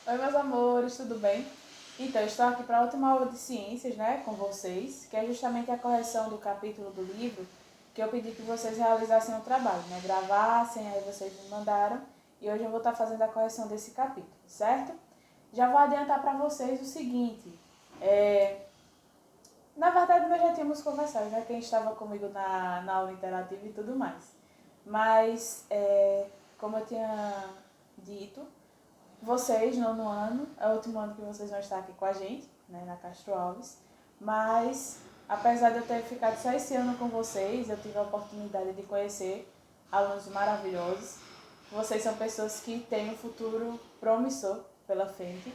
Oi, meus amores, tudo bem? Então, eu estou aqui para a última aula de ciências, né, com vocês, que é justamente a correção do capítulo do livro que eu pedi que vocês realizassem o trabalho, né, gravassem, aí vocês me mandaram, e hoje eu vou estar fazendo a correção desse capítulo, certo? Já vou adiantar para vocês o seguinte, na verdade nós já tínhamos conversado, né, quem estava comigo na aula interativa e tudo mais, mas, como eu tinha dito, vocês, nono ano, é o último ano que vocês vão estar aqui com a gente, né, na Castro Alves. Mas, apesar de eu ter ficado só esse ano com vocês, eu tive a oportunidade de conhecer alunos maravilhosos. Vocês são pessoas que têm um futuro promissor pela frente.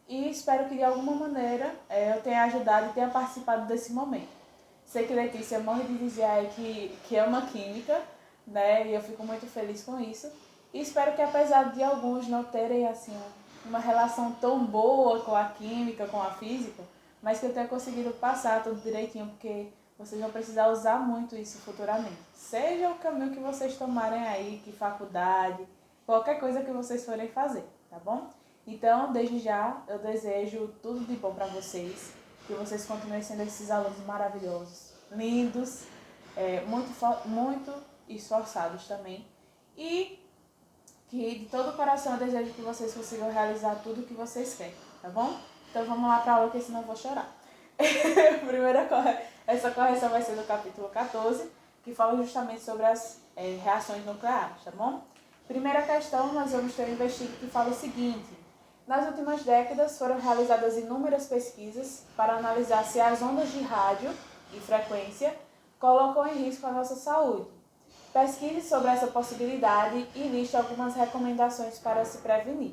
E espero que de alguma maneira eu tenha ajudado e tenha participado desse momento. Sei que Letícia morre de dizer aí que ama química, né? E eu fico muito feliz com isso. E espero que apesar de alguns não terem assim uma relação tão boa com a química, com a física, mas que eu tenha conseguido passar tudo direitinho, porque vocês vão precisar usar muito isso futuramente. Seja o caminho que vocês tomarem aí, que faculdade, qualquer coisa que vocês forem fazer, tá bom? Então, desde já, eu desejo tudo de bom para vocês, que vocês continuem sendo esses alunos maravilhosos, lindos, muito esforçados também, e que de todo o coração eu desejo que vocês consigam realizar tudo o que vocês querem, tá bom? Então vamos lá para a aula, que senão eu vou chorar. Essa correção vai ser do capítulo 14, que fala justamente sobre as reações nucleares, tá bom? Primeira questão, nós vamos ter um investigo que fala o seguinte: nas últimas décadas foram realizadas inúmeras pesquisas para analisar se as ondas de rádio e frequência colocam em risco a nossa saúde. Pesquise sobre essa possibilidade e liste algumas recomendações para se prevenir.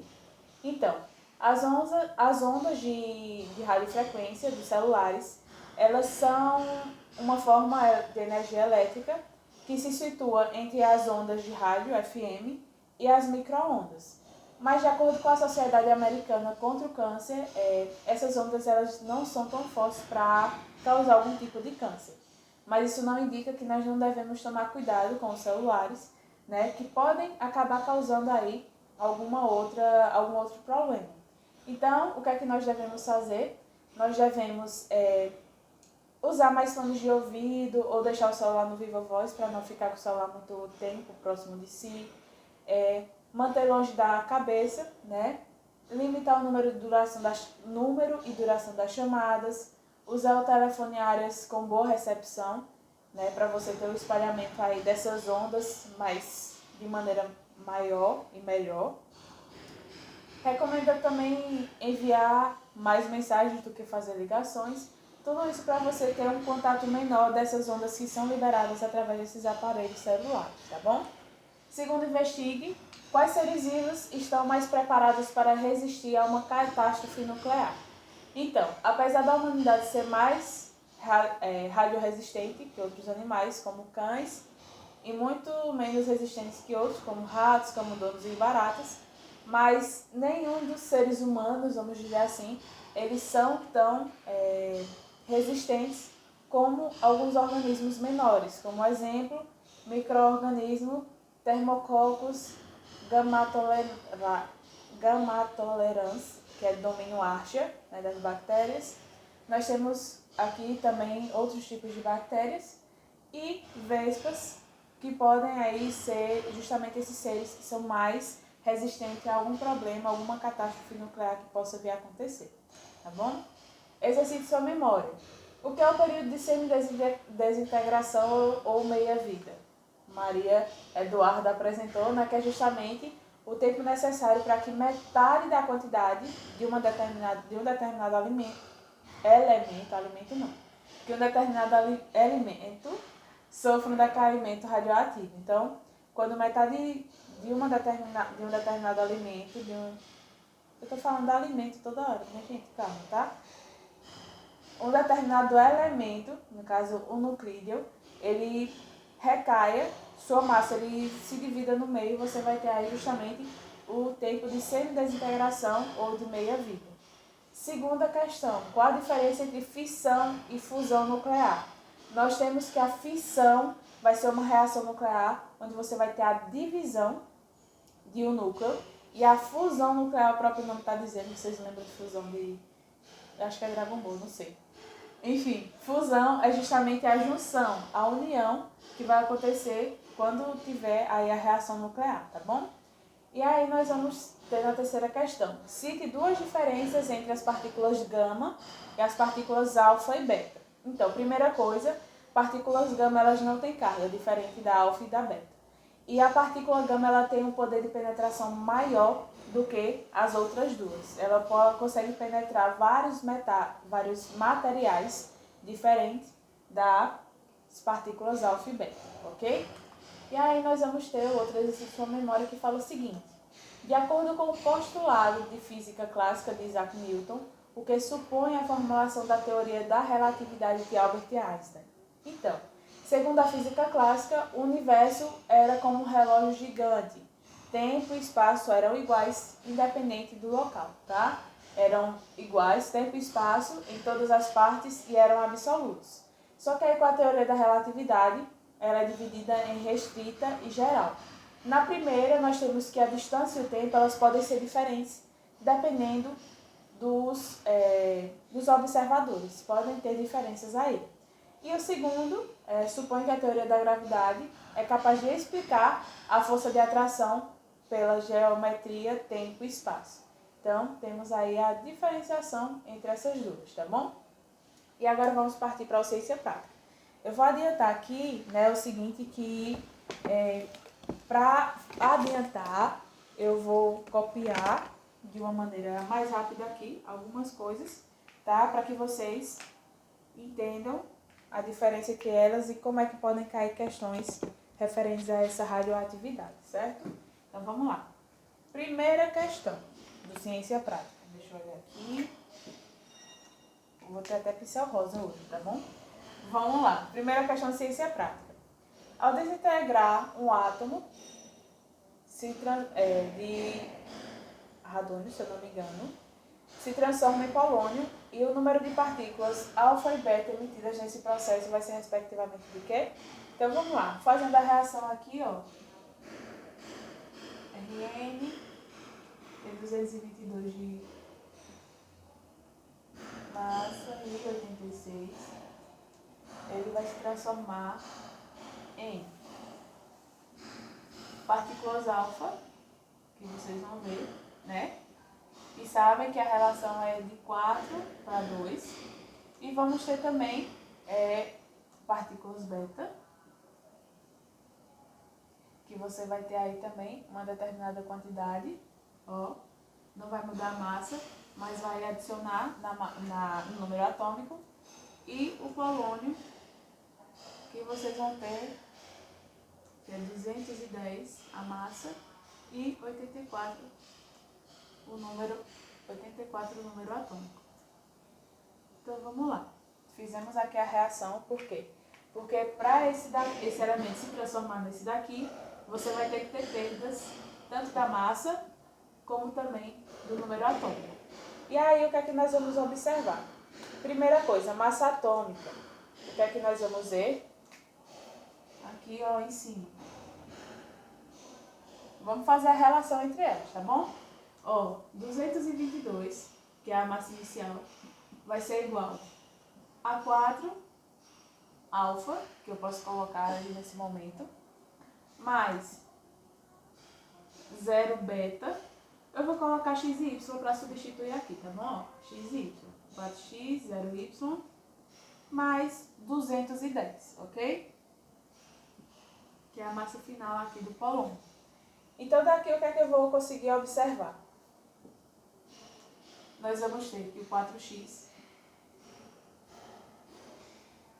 Então, as ondas de radiofrequência dos celulares, elas são uma forma de energia elétrica que se situa entre as ondas de rádio FM e as microondas. Mas de acordo com a Sociedade Americana contra o Câncer, essas ondas elas não são tão fortes para causar algum tipo de câncer. Mas isso não indica que nós não devemos tomar cuidado com os celulares, né, que podem acabar causando aí algum outro problema. Então, o que é que nós devemos fazer? Nós devemos usar mais fones de ouvido ou deixar o celular no viva voz para não ficar com o celular muito tempo próximo de si. Manter longe da cabeça, né? Limitar o número e duração das chamadas, usar o telefone em áreas com boa recepção, né, para você ter o espalhamento aí dessas ondas, mas de maneira maior e melhor. Recomendo também enviar mais mensagens do que fazer ligações. Tudo isso para você ter um contato menor dessas ondas que são liberadas através desses aparelhos celulares, tá bom? Segundo investigue, quais seres vivos estão mais preparados para resistir a uma catástrofe nuclear? Então, apesar da humanidade ser mais radioresistente que outros animais, como cães, e muito menos resistentes que outros, como ratos, camundongos e baratas, mas nenhum dos seres humanos, vamos dizer assim, eles são tão resistentes como alguns organismos menores, como exemplo, micro-organismo Thermococcus gammatolerans, que é do domínio Archaea, né, das bactérias. Nós temos aqui também outros tipos de bactérias e vespas, que podem aí ser justamente esses seres que são mais resistentes a algum problema, alguma catástrofe nuclear que possa vir a acontecer, tá bom? Exercite sua memória. O que é o período de semidesintegração ou meia-vida? Maria Eduarda apresentou, né, que é justamente o tempo necessário para que metade da quantidade de um determinado alimento não, que um determinado alimento sofra um decaimento radioativo. Então, quando metade de um determinado alimento, eu estou falando de alimento toda hora, né, gente? Calma, tá? Um determinado elemento, no caso o nuclídeo, ele recaia, sua massa ele se divida no meio, você vai ter aí justamente o tempo de semidesintegração ou de meia-vida. Segunda questão, qual a diferença entre fissão e fusão nuclear? Nós temos que a fissão vai ser uma reação nuclear, onde você vai ter a divisão de um núcleo, E a fusão nuclear, o próprio nome está dizendo, vocês lembram de fusão de... Eu acho que é Dragon Ball, não sei. Enfim, fusão é justamente a junção, a união que vai acontecer quando tiver aí a reação nuclear, tá bom? E aí nós vamos ter na terceira questão. Cite duas diferenças entre as partículas gama e as partículas alfa e beta. Então, primeira coisa, partículas gama elas não têm carga, diferente da alfa e da beta. E a partícula gama ela tem um poder de penetração maior do que as outras duas. Ela consegue penetrar vários materiais diferentes das partículas alfa e beta, ok? E aí nós vamos ter outro exercício de memória que fala o seguinte. De acordo com o postulado de física clássica de Isaac Newton, o que supõe a formulação da teoria da relatividade de Albert Einstein. Então, segundo a física clássica, o universo era como um relógio gigante. Tempo e espaço eram iguais, independente do local, tá? Eram iguais, tempo e espaço, em todas as partes e eram absolutos. Só que aí com a teoria da relatividade, ela é dividida em restrita e geral. Na primeira, nós temos que a distância e o tempo elas podem ser diferentes, dependendo dos observadores. Podem ter diferenças aí. E o segundo, supõe que a teoria da gravidade é capaz de explicar a força de atração pela geometria, tempo e espaço. Então, temos aí a diferenciação entre essas duas, tá bom? E agora vamos partir para a ciência prática. Eu vou adiantar aqui, o seguinte, que para adiantar, eu vou copiar de uma maneira mais rápida aqui algumas coisas, tá? Para que vocês entendam a diferença entre elas e como é que podem cair questões referentes a essa radioatividade, certo? Então, vamos lá. Primeira questão do ciência prática. Deixa eu olhar aqui. Vou ter até pincel rosa hoje, tá bom? Vamos lá. Primeira questão de ciência prática. Ao desintegrar um átomo de radônio, se eu não me engano, se transforma em polônio e o número de partículas alfa e beta emitidas nesse processo vai ser respectivamente de quê? Então vamos lá. Fazendo a reação aqui, ó. Rn tem 222 de massa e 86. Ele vai se transformar em partículas alfa, que vocês vão ver, né? E sabem que a relação é de 4 para 2. E vamos ter também partículas beta, que você vai ter aí também uma determinada quantidade, ó. Não vai mudar a massa, mas vai adicionar no número atômico. E o polônio, que vocês vão ter, que é 210 a massa e 84 o número atômico. Então vamos lá. Fizemos aqui a reação, por quê? Porque para esse elemento se transformar nesse daqui, você vai ter que ter perdas tanto da massa como também do número atômico. E aí o que é que nós vamos observar? Primeira coisa, massa atômica. O que é que nós vamos ver? Aqui, ó, em cima. Vamos fazer a relação entre elas, tá bom? Ó, 222, que é a massa inicial, vai ser igual a 4 alfa, que eu posso colocar ali nesse momento, mais 0 beta. Eu vou colocar x e y para substituir aqui, tá bom? X e y. 4x, 0y, mais 210, ok? Que é a massa final aqui do polônio. Então, daqui o que é que eu vou conseguir observar? Nós vamos ter que o 4x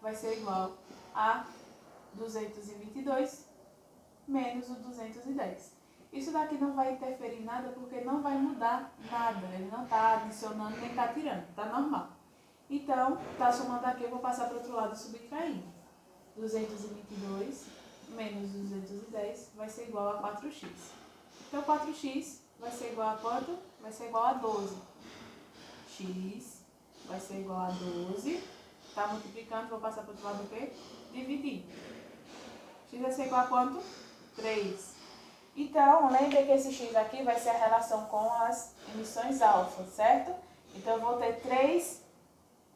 vai ser igual a 222 menos o 210. Isso daqui não vai interferir em nada porque não vai mudar nada. Ele não está adicionando nem está tirando, está normal. Então, está somando aqui, eu vou passar para o outro lado subtraindo. 222 menos 210 vai ser igual a 4x. Então, 4x vai ser igual a quanto? Vai ser igual a 12. X vai ser igual a 12. Está multiplicando, vou passar para o outro lado o quê? Dividir. X vai ser igual a quanto? 3. Então, lembre que esse X aqui vai ser a relação com as emissões alfa, certo? Então, eu vou ter 3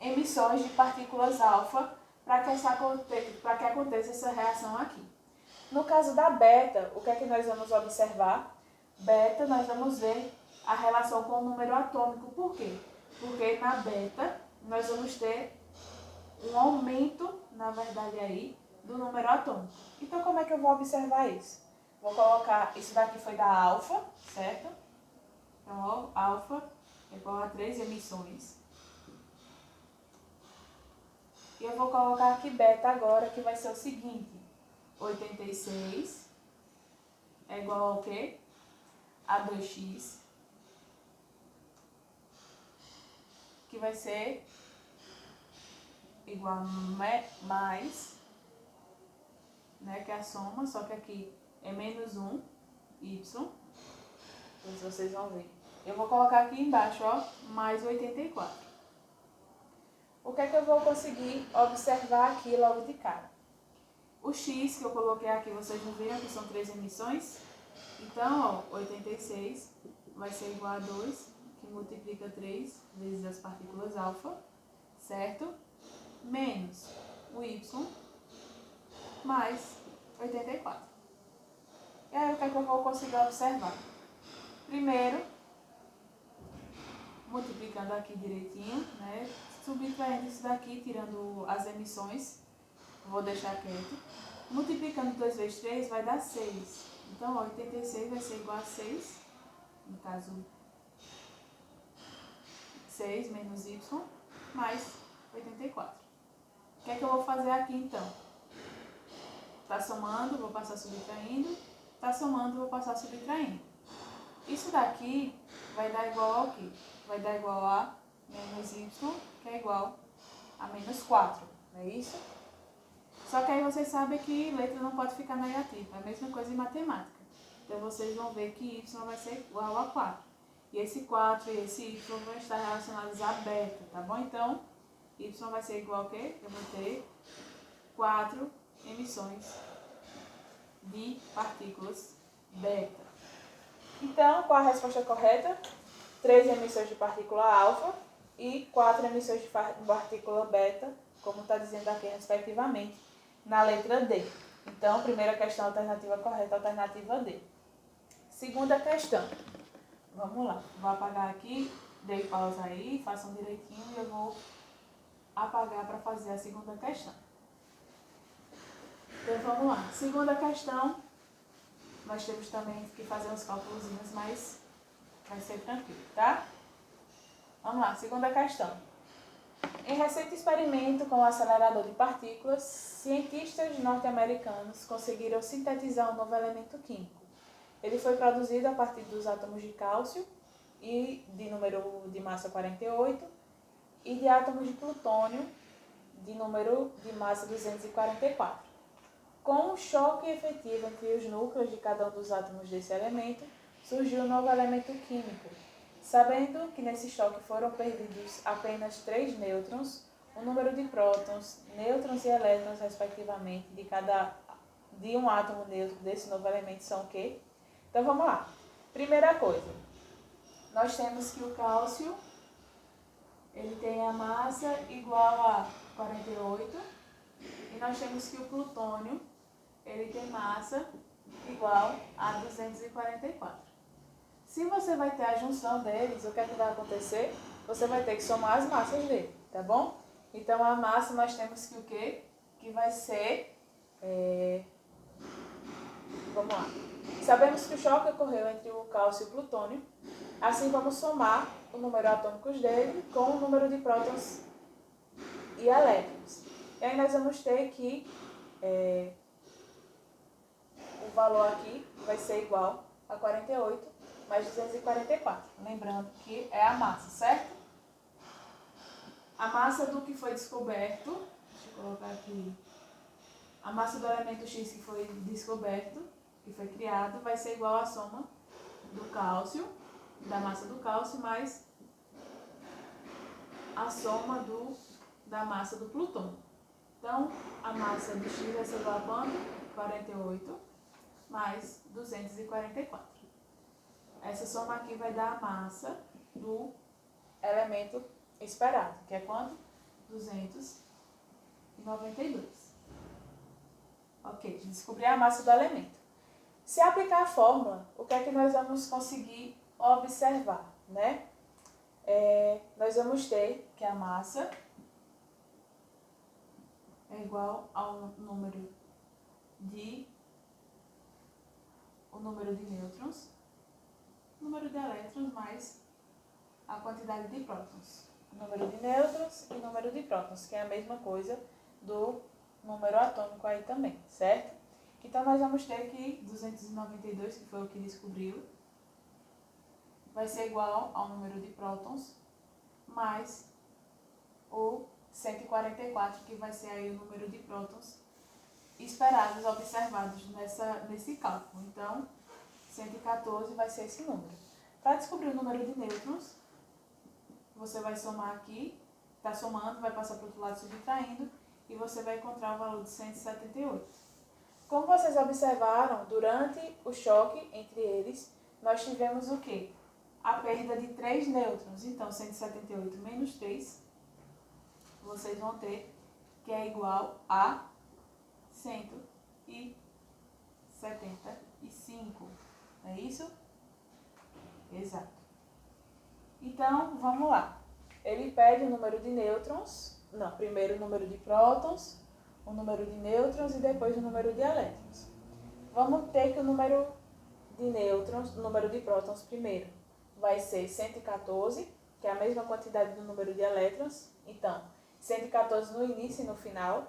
emissões de partículas alfa para que aconteça essa reação aqui. No caso da beta, o que é que nós vamos observar? Beta, nós vamos ver a relação com o número atômico. Por quê? Porque na beta, nós vamos ter um aumento, na verdade, aí, do número atômico. Então, como é que eu vou observar isso? Vou colocar, isso daqui foi da alfa, certo? Então, ó, alfa é igual a 3 emissões. E eu vou colocar aqui beta agora, que vai ser o seguinte. 86 é igual ao quê? A 2x, que vai ser igual a mais, né, que é a soma, só que aqui é menos 1, y. Depois vocês vão ver. Eu vou colocar aqui embaixo, ó, mais 84. O que é que eu vou conseguir observar aqui logo de cara? O x que eu coloquei aqui, vocês não viram que são 3 emissões? Então, ó, 86 vai ser igual a 2, que multiplica 3 vezes as partículas alfa, certo? Menos o y mais 84. E aí, o que é que eu vou conseguir observar? Primeiro, multiplicando aqui direitinho, né? Subtraindo isso daqui, tirando as emissões, vou deixar quieto. Multiplicando 2 vezes 3 vai dar 6. Então, 86 vai ser igual a 6, no caso, 6 menos y, mais 84. O que é que eu vou fazer aqui, então? Tá somando, vou passar subtraindo. Tá somando, vou passar subtraindo. Isso daqui vai dar igual ao quê? Vai dar igual a menos y, que é igual a menos 4, não é isso? Só que aí vocês sabem que letra não pode ficar negativa, é a mesma coisa em matemática. Então vocês vão ver que y vai ser igual a 4. E esse 4 e esse y vão estar relacionados a beta, tá bom? Então, y vai ser igual a quê? Eu vou ter 4 emissões de partículas beta. Então, qual a resposta correta? 3 emissões de partícula alfa e 4 emissões de partícula beta, como está dizendo aqui respectivamente, na letra D. Então, primeira questão, alternativa correta, alternativa D. Segunda questão. Vamos lá. Vou apagar aqui, dei pausa aí, façam direitinho e eu vou apagar para fazer a segunda questão. Então, vamos lá. Segunda questão, nós temos também que fazer uns cálculos, mas vai ser tranquilo, tá? Vamos lá, segunda questão. Em recente experimento com o acelerador de partículas, cientistas norte-americanos conseguiram sintetizar um novo elemento químico. Ele foi produzido a partir dos átomos de cálcio e de número de massa 48 e de átomos de plutônio de número de massa 244. Com um choque efetivo entre os núcleos de cada um dos átomos desse elemento, surgiu um novo elemento químico. Sabendo que nesse choque foram perdidos apenas 3 nêutrons, o número de prótons, nêutrons e elétrons, respectivamente, de um átomo neutro desse novo elemento são o quê? Então vamos lá. Primeira coisa, nós temos que o cálcio ele tem a massa igual a 48 e nós temos que o plutônio ele tem massa igual a 244. Se você vai ter a junção deles, o que é que vai acontecer? Você vai ter que somar as massas dele, tá bom? Então, a massa nós temos que o quê? Que vai ser... Vamos lá. Sabemos que o choque ocorreu entre o cálcio e o plutônio. Assim, vamos somar o número atômicos dele com o número de prótons e elétrons. E aí, nós vamos ter que... o valor aqui vai ser igual a 48 mais 244. Lembrando que é a massa, certo? A massa do que foi descoberto, deixa eu colocar aqui, a massa do elemento X que foi descoberto, que foi criado, vai ser igual à soma do cálcio, da massa do cálcio, mais a soma da massa do plutônio. Então, a massa do X vai ser igual a quanto? 48 mais 244. Essa soma aqui vai dar a massa do elemento esperado, que é quanto? 292. Ok, descobri a massa do elemento. Se aplicar a fórmula, o que é que nós vamos conseguir observar, né? Nós vamos ter que a massa é igual ao número de nêutrons, número de elétrons mais a quantidade de prótons. Número de nêutrons e número de prótons, que é a mesma coisa do número atômico aí também, certo? Então, nós vamos ter que 292, que foi o que descobriu, vai ser igual ao número de prótons mais o 144, que vai ser aí o número de prótons esperados, observados nesse cálculo. Então, 114 vai ser esse número. Para descobrir o número de nêutrons, você vai somar aqui, está somando, vai passar para o outro lado subtraindo, e você vai encontrar o valor de 178. Como vocês observaram, durante o choque entre eles, nós tivemos o quê? A perda de 3 nêutrons. Então, 178 menos 3, vocês vão ter que é igual a 175. É isso? Exato. Então, vamos lá. Ele pede o número de nêutrons, primeiro o número de prótons, o número de nêutrons e depois o número de elétrons. Vamos ter que o número de nêutrons, o número de prótons primeiro, vai ser 114, que é a mesma quantidade do número de elétrons. Então, 114 no início e no final.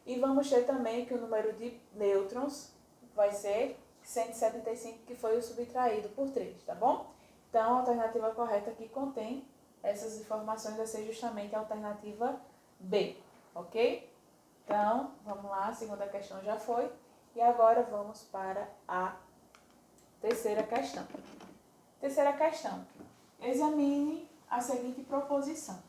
E vamos ter também que o número de nêutrons vai ser 175, que foi o subtraído por 3, tá bom? Então, a alternativa correta que contém essas informações vai ser justamente a alternativa B, ok? Então, vamos lá, a segunda questão já foi. E agora vamos para a terceira questão. Terceira questão. Examine a seguinte proposição.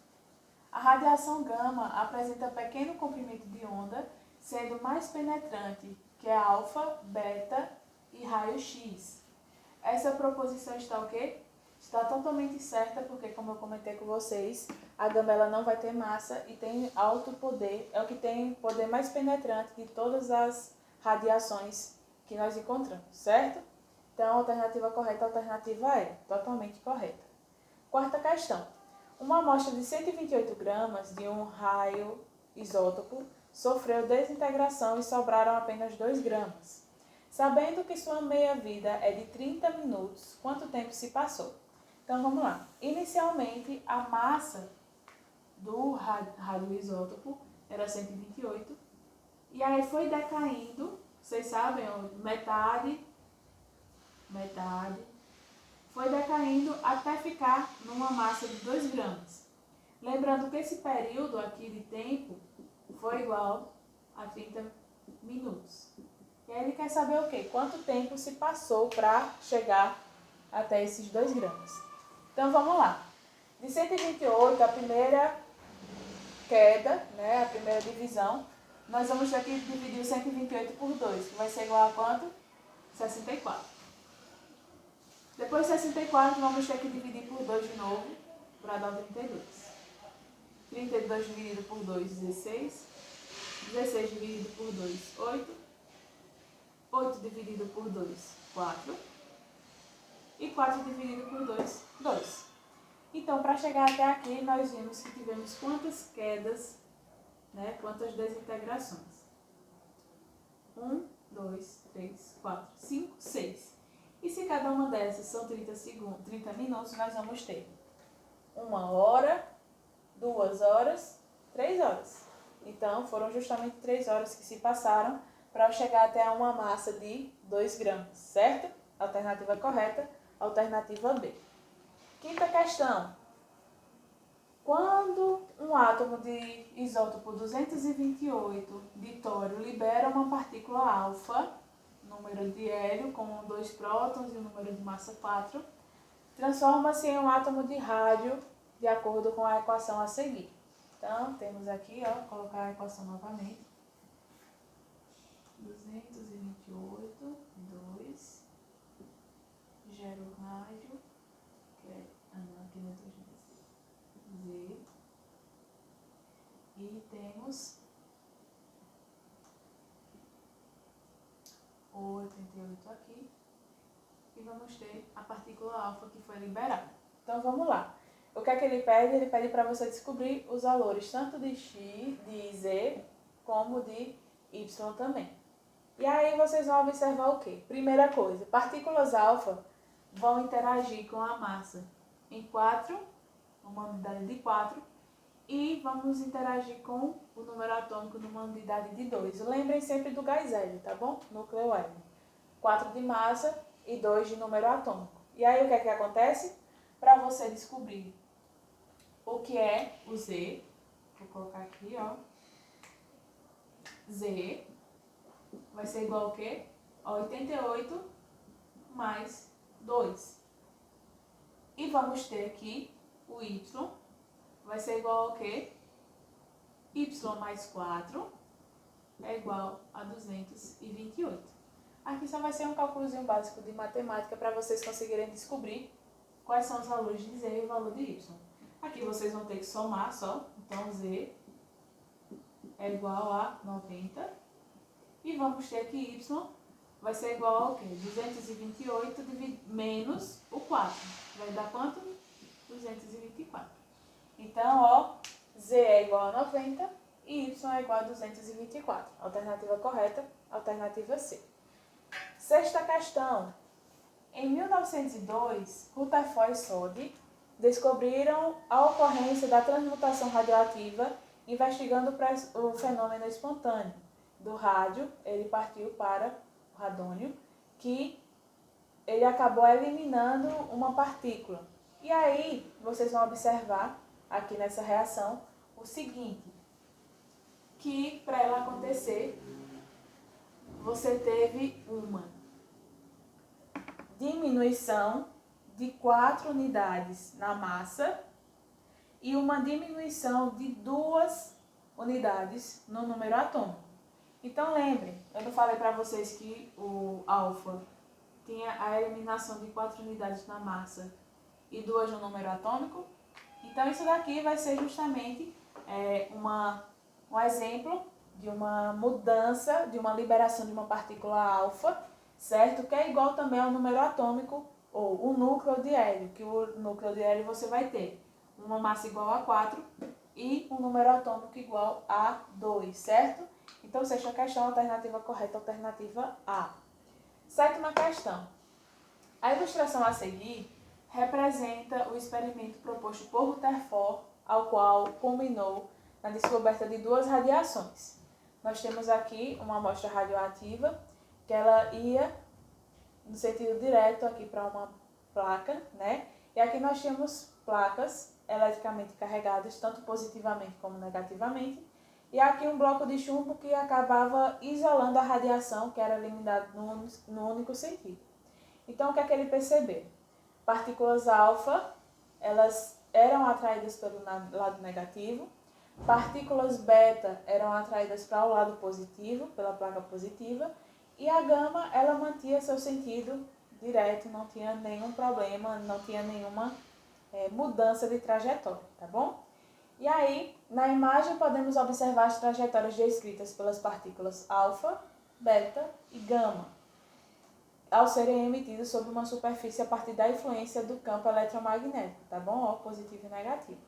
A radiação gama apresenta pequeno comprimento de onda, sendo mais penetrante que a alfa, beta e raio-x. Essa proposição está o quê? Está totalmente certa, porque, como eu comentei com vocês, a gama ela não vai ter massa e tem alto poder, é o que tem poder mais penetrante de todas as radiações que nós encontramos, certo? Então, a alternativa correta, a alternativa é totalmente correta. Quarta questão. Uma amostra de 128 gramas de um raio isótopo sofreu desintegração e sobraram apenas 2 gramas. Sabendo que sua meia-vida é de 30 minutos, quanto tempo se passou? Então, vamos lá. Inicialmente, a massa do radioisótopo era 128, e aí foi decaindo, vocês sabem, metade, foi decaindo até ficar numa massa de 2 gramas. Lembrando que esse período aqui de tempo foi igual a 30 minutos. E aí ele quer saber o quê? Quanto tempo se passou para chegar até esses 2 gramas. Então, vamos lá. De 128, a primeira queda, né, a primeira divisão, nós vamos ter que dividir o 128 por 2, que vai ser igual a quanto? 64. Depois de 64, vamos ter que dividir por 2 de novo, para dar 32. 32 dividido por 2, 16. 16 dividido por 2, 8. 8 dividido por 2, 4. E 4 dividido por 2, 2. Então, para chegar até aqui, nós vimos que tivemos quantas quedas, né? Quantas desintegrações? 1, 2, 3, 4, 5, 6. E se cada uma dessas são 30 minutos, nós vamos ter 1 hora, 2 horas, 3 horas. Então, foram justamente 3 horas que se passaram para chegar até uma massa de 2 gramas, certo? Alternativa correta, alternativa B. Quinta questão. Quando um átomo de isótopo 228 de tório libera uma partícula alfa, número de hélio com 2 prótons e um número de massa 4, transforma-se em um átomo de rádio de acordo com a equação a seguir. Então, temos aqui, ó, colocar a equação novamente. 228, 2 gera o rádio, que é aqui no Z, e temos o 88 aqui, e vamos ter a partícula alfa que foi liberada. Então vamos lá. O que é que ele pede? Ele pede para você descobrir os valores tanto de x, de z, como de y também. E aí vocês vão observar o quê? Primeira coisa, partículas alfa vão interagir com a massa em 4, uma unidade de 4, e vamos interagir com o número atômico numa unidade de 2. Lembrem sempre do gás hélio, tá bom? Núcleo hélio. 4 de massa e 2 de número atômico. E aí o que é que acontece? Para você descobrir o que é o Z, vou colocar aqui, ó, Z vai ser igual ao quê? A 88 mais 2. E vamos ter aqui o Y, vai ser igual ao quê? Y mais 4 é igual a 228. Aqui só vai ser um cálculozinho básico de matemática para vocês conseguirem descobrir quais são os valores de Z e o valor de Y. Aqui vocês vão ter que somar só. Então, Z é igual a 90. E vamos ter que Y vai ser igual ao quê? 228 menos o 4. Vai dar quanto? 224. Então, ó, Z é igual a 90 e Y é igual a 224. Alternativa correta, alternativa C. Sexta questão. Em 1902, Rutherford e Soddy descobriram a ocorrência da transmutação radioativa investigando o fenômeno espontâneo do rádio. Ele partiu para o radônio, que ele acabou eliminando uma partícula. E aí, vocês vão observar aqui nessa reação o seguinte, que para ela acontecer, você teve uma diminuição de 4 unidades na massa e uma diminuição de 2 unidades no número atômico. Então lembrem, eu não falei para vocês que o alfa tinha a eliminação de 4 unidades na massa e 2 no número atômico? Então isso daqui vai ser justamente um exemplo de uma mudança, de uma liberação de uma partícula alfa, certo? Que é igual também ao número atômico ou o núcleo de hélio, que o núcleo de hélio você vai ter uma massa igual a 4 e um número atômico igual a 2, certo? Então, sexta questão, alternativa correta, alternativa A. Sétima questão. A ilustração a seguir representa o experimento proposto por Rutherford, ao qual culminou na descoberta de 2 radiações. Nós temos aqui uma amostra radioativa, que ela ia no sentido direto aqui para uma placa, né? E aqui nós tínhamos placas eletricamente carregadas, tanto positivamente como negativamente, e aqui um bloco de chumbo que acabava isolando a radiação, que era eliminada no único sentido. Então, o que é que ele percebeu? Partículas alfa, elas eram atraídas pelo lado negativo, partículas beta eram atraídas para o lado positivo, pela placa positiva, e a gama, ela mantinha seu sentido direto, não tinha nenhum problema, não tinha nenhuma mudança de trajetória, tá bom? E aí, na imagem, podemos observar as trajetórias descritas pelas partículas alfa, beta e gama, ao serem emitidas sobre uma superfície a partir da influência do campo eletromagnético, tá bom? Ó, positivo e negativo.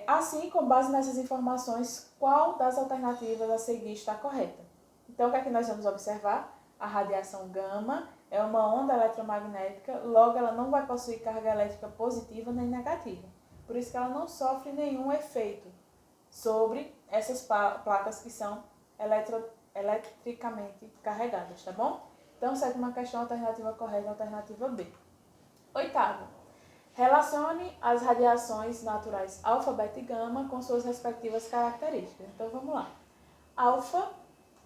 Assim, com base nessas informações, qual das alternativas a seguir está correta? Então, o que é que nós vamos observar? A radiação gama é uma onda eletromagnética, logo ela não vai possuir carga elétrica positiva nem negativa. Por isso que ela não sofre nenhum efeito sobre essas placas que são eletricamente carregadas, tá bom? Então, sétima questão, alternativa correta, alternativa B. Oitavo. Relacione as radiações naturais alfa, beta e gama com suas respectivas características. Então, vamos lá. Alfa,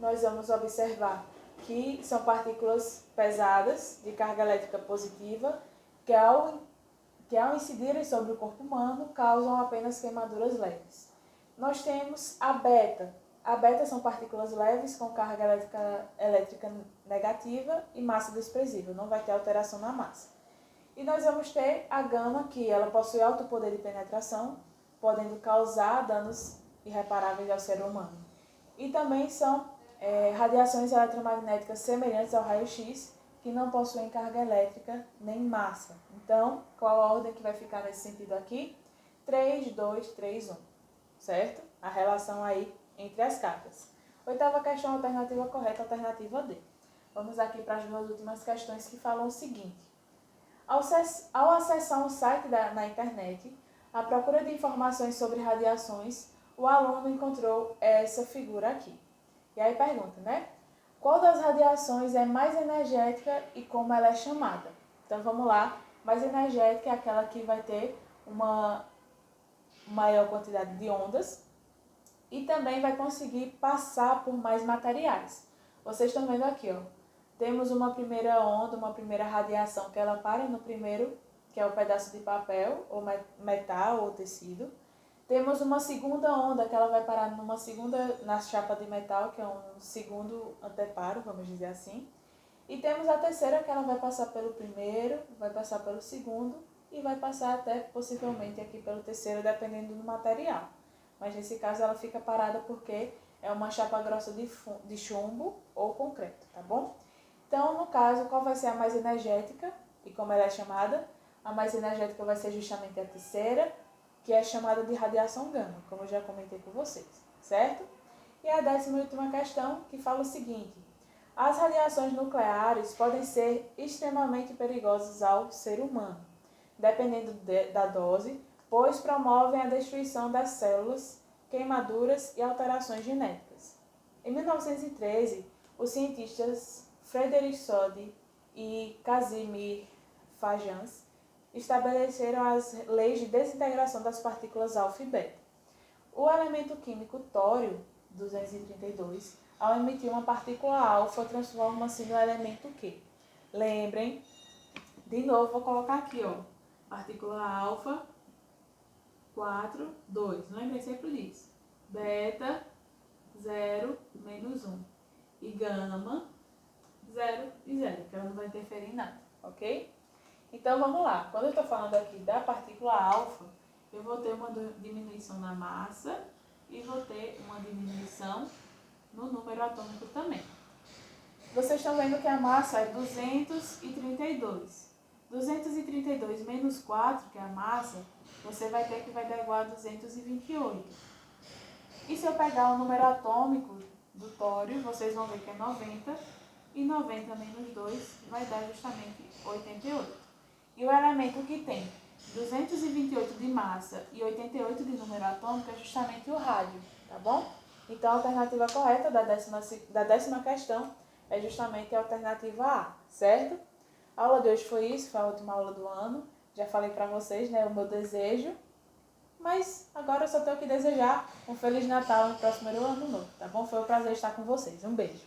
nós vamos observar que são partículas pesadas de carga elétrica positiva que ao incidirem sobre o corpo humano causam apenas queimaduras leves. Nós temos a beta. A beta são partículas leves com carga elétrica negativa e massa desprezível, não vai ter alteração na massa. E nós vamos ter a gama, que ela possui alto poder de penetração, podendo causar danos irreparáveis ao ser humano. E também são radiações eletromagnéticas semelhantes ao raio-x, que não possuem carga elétrica nem massa. Então, qual a ordem que vai ficar nesse sentido aqui? 3, 2, 3, 1. Certo? A relação aí entre as cargas. Oitava questão, alternativa correta, alternativa D. Vamos aqui para as duas últimas questões que falam o seguinte. Ao acessar um site na internet, à procura de informações sobre radiações, o aluno encontrou essa figura aqui. E aí pergunta, né? Qual das radiações é mais energética e como ela é chamada? Então vamos lá. Mais energética é aquela que vai ter uma maior quantidade de ondas e também vai conseguir passar por mais materiais. Vocês estão vendo aqui, ó. Temos uma primeira onda, uma primeira radiação que ela para no primeiro, que é o pedaço de papel, ou metal, ou tecido. Temos uma segunda onda que ela vai parar na chapa de metal, que é um segundo anteparo, vamos dizer assim. E temos a terceira que ela vai passar pelo primeiro, vai passar pelo segundo e vai passar até possivelmente aqui pelo terceiro, dependendo do material. Mas nesse caso ela fica parada porque é uma chapa grossa de chumbo ou concreto, tá bom? Então, no caso, qual vai ser a mais energética e como ela é chamada? A mais energética vai ser justamente a terceira, que é chamada de radiação gama, como eu já comentei com vocês, certo? E a 18ª questão, que fala o seguinte: as radiações nucleares podem ser extremamente perigosas ao ser humano, dependendo da dose, pois promovem a destruição das células, queimaduras e alterações genéticas. Em 1913, os cientistas Frederick Soddy e Casimir Fajans estabeleceram as leis de desintegração das partículas alfa e beta. O elemento químico tório 232, ao emitir uma partícula alfa, transforma-se no elemento Q. Lembrem, de novo, vou colocar aqui, ó, partícula alfa 4, 2. Lembrem sempre disso. Beta 0, menos 1. E gama 0 e 0, que ela não vai interferir em nada, ok? Então vamos lá. Quando eu estou falando aqui da partícula alfa, eu vou ter uma diminuição na massa e vou ter uma diminuição no número atômico também. Vocês estão vendo que a massa é 232. 232 menos 4, que é a massa, você vai ter que vai dar igual a 228. E se eu pegar o número atômico do tório, vocês vão ver que é 90. E 90 menos 2 vai dar justamente 88. E o elemento que tem 228 de massa e 88 de número atômico é justamente o rádio, tá bom? Então, a alternativa correta da décima questão é justamente a alternativa A, certo? A aula de hoje foi isso, foi a última aula do ano. Já falei pra vocês, né, o meu desejo. Mas agora eu só tenho que desejar um Feliz Natal no próximo ano novo, tá bom? Foi um prazer estar com vocês. Um beijo.